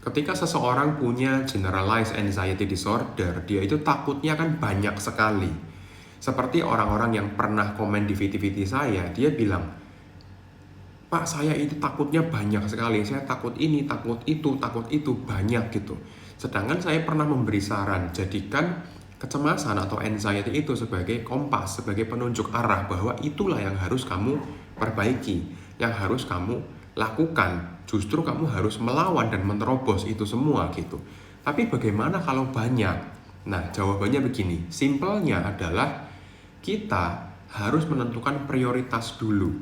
Ketika seseorang punya generalized anxiety disorder, dia itu takutnya kan banyak sekali. Seperti orang-orang yang pernah komen di video-video saya, dia bilang, "Pak, saya itu takutnya banyak sekali. Saya takut ini, takut itu, banyak gitu." Sedangkan saya pernah memberi saran, jadikan kecemasan atau anxiety itu sebagai kompas, sebagai penunjuk arah bahwa itulah yang harus kamu perbaiki, yang harus kamu lakukan. Justru kamu harus melawan dan menerobos itu semua gitu. Tapi bagaimana kalau banyak? Nah, jawabannya begini. Simpelnya adalah kita harus menentukan prioritas dulu.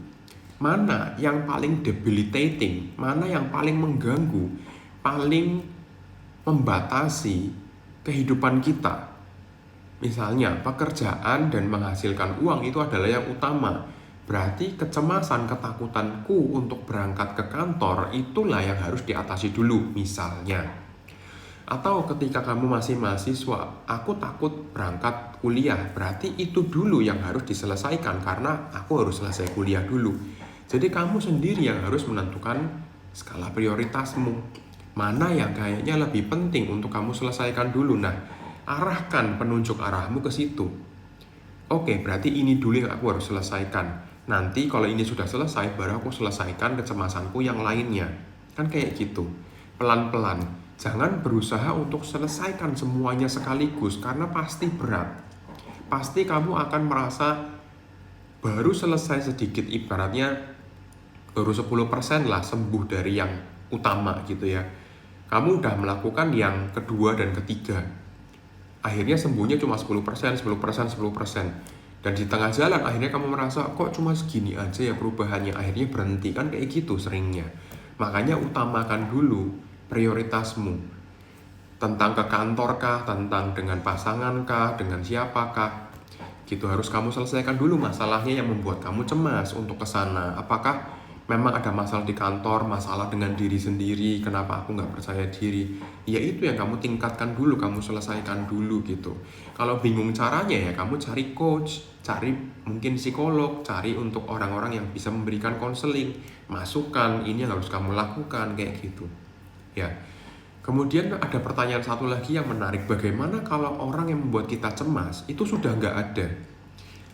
Mana yang paling debilitating, mana yang paling mengganggu, paling membatasi kehidupan kita. Misalnya, pekerjaan dan menghasilkan uang itu adalah yang utama. Berarti kecemasan, ketakutanku untuk berangkat ke kantor itulah yang harus diatasi dulu, misalnya. Atau ketika kamu masih mahasiswa, aku takut berangkat kuliah, berarti itu dulu yang harus diselesaikan karena aku harus selesai kuliah dulu. Jadi kamu sendiri yang harus menentukan skala prioritasmu. Mana yang kayaknya lebih penting untuk kamu selesaikan dulu. Nah, arahkan penunjuk arahmu ke situ. Oke, berarti ini dulu yang aku harus selesaikan. Nanti kalau ini sudah selesai, baru aku selesaikan kecemasanku yang lainnya. Kan kayak gitu. Pelan-pelan. Jangan berusaha untuk selesaikan semuanya sekaligus, karena pasti berat. Pasti kamu akan merasa baru selesai sedikit, ibaratnya baru 10% lah sembuh dari yang utama gitu ya. Kamu udah melakukan yang kedua dan ketiga. Akhirnya sembuhnya cuma 10%. Dan di tengah jalan akhirnya kamu merasa kok cuma segini aja ya perubahannya. Akhirnya berhenti, kan kayak gitu seringnya. Makanya utamakan dulu prioritasmu. Tentang ke kantor kah, tentang dengan pasangan kah, dengan siapakah. Gitu harus kamu selesaikan dulu masalahnya yang membuat kamu cemas untuk ke sana. Apakah memang ada masalah di kantor, masalah dengan diri sendiri, kenapa aku nggak percaya diri? Ya itu yang kamu tingkatkan dulu, kamu selesaikan dulu gitu. Kalau bingung caranya ya kamu cari coach, cari mungkin psikolog, cari untuk orang-orang yang bisa memberikan konseling, masukan, ini yang harus kamu lakukan, kayak gitu. Ya. Kemudian ada pertanyaan satu lagi yang menarik, bagaimana kalau orang yang membuat kita cemas itu sudah nggak ada?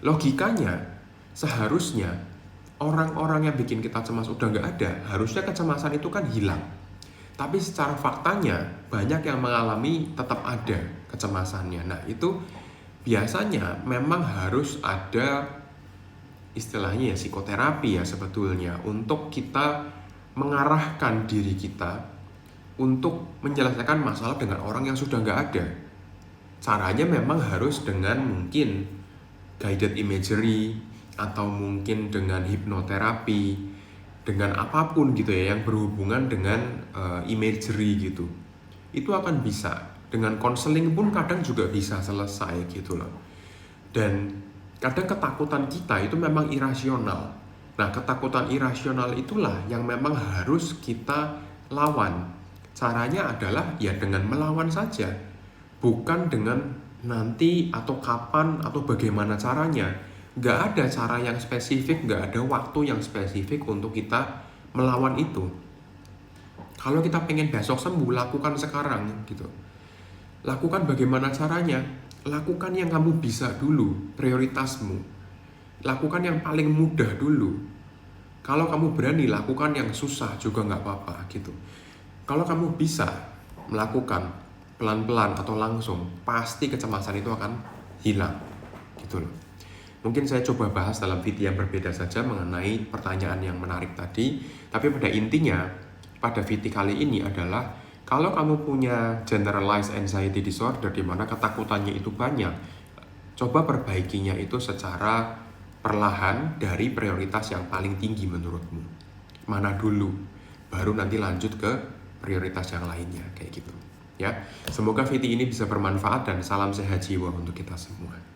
Logikanya, seharusnya orang-orang yang bikin kita cemas udah nggak ada, harusnya kecemasan itu kan hilang. Tapi secara faktanya, banyak yang mengalami tetap ada kecemasannya. Nah itu biasanya memang harus ada istilahnya ya psikoterapi ya sebetulnya, untuk kita mengarahkan diri kita untuk menyelesaikan masalah dengan orang yang sudah nggak ada. Caranya memang harus dengan mungkin guided imagery, atau mungkin dengan hipnoterapi, dengan apapun gitu ya yang berhubungan dengan imagery gitu. Itu akan bisa. Dengan konseling pun kadang juga bisa selesai gitu loh. Dan kadang ketakutan kita itu memang irasional. Nah, ketakutan irasional itulah yang memang harus kita lawan. Caranya adalah ya dengan melawan saja, bukan dengan nanti atau kapan atau bagaimana caranya. Nggak ada cara yang spesifik, nggak ada waktu yang spesifik untuk kita melawan itu. Kalau kita pengen besok sembuh, lakukan sekarang gitu. Lakukan bagaimana caranya? Lakukan yang kamu bisa dulu, prioritasmu. Lakukan yang paling mudah dulu. Kalau kamu berani, lakukan yang susah juga nggak apa-apa gitu. Kalau kamu bisa melakukan pelan-pelan atau langsung, pasti kecemasan itu akan hilang gitu loh. Mungkin saya coba bahas dalam video yang berbeda saja mengenai pertanyaan yang menarik tadi. Tapi pada intinya, pada video kali ini adalah kalau kamu punya generalized anxiety disorder di mana ketakutannya itu banyak, coba perbaikinya itu secara perlahan dari prioritas yang paling tinggi menurutmu. Mana dulu, baru nanti lanjut ke prioritas yang lainnya, kayak gitu. Ya, semoga video ini bisa bermanfaat dan salam sehat jiwa untuk kita semua.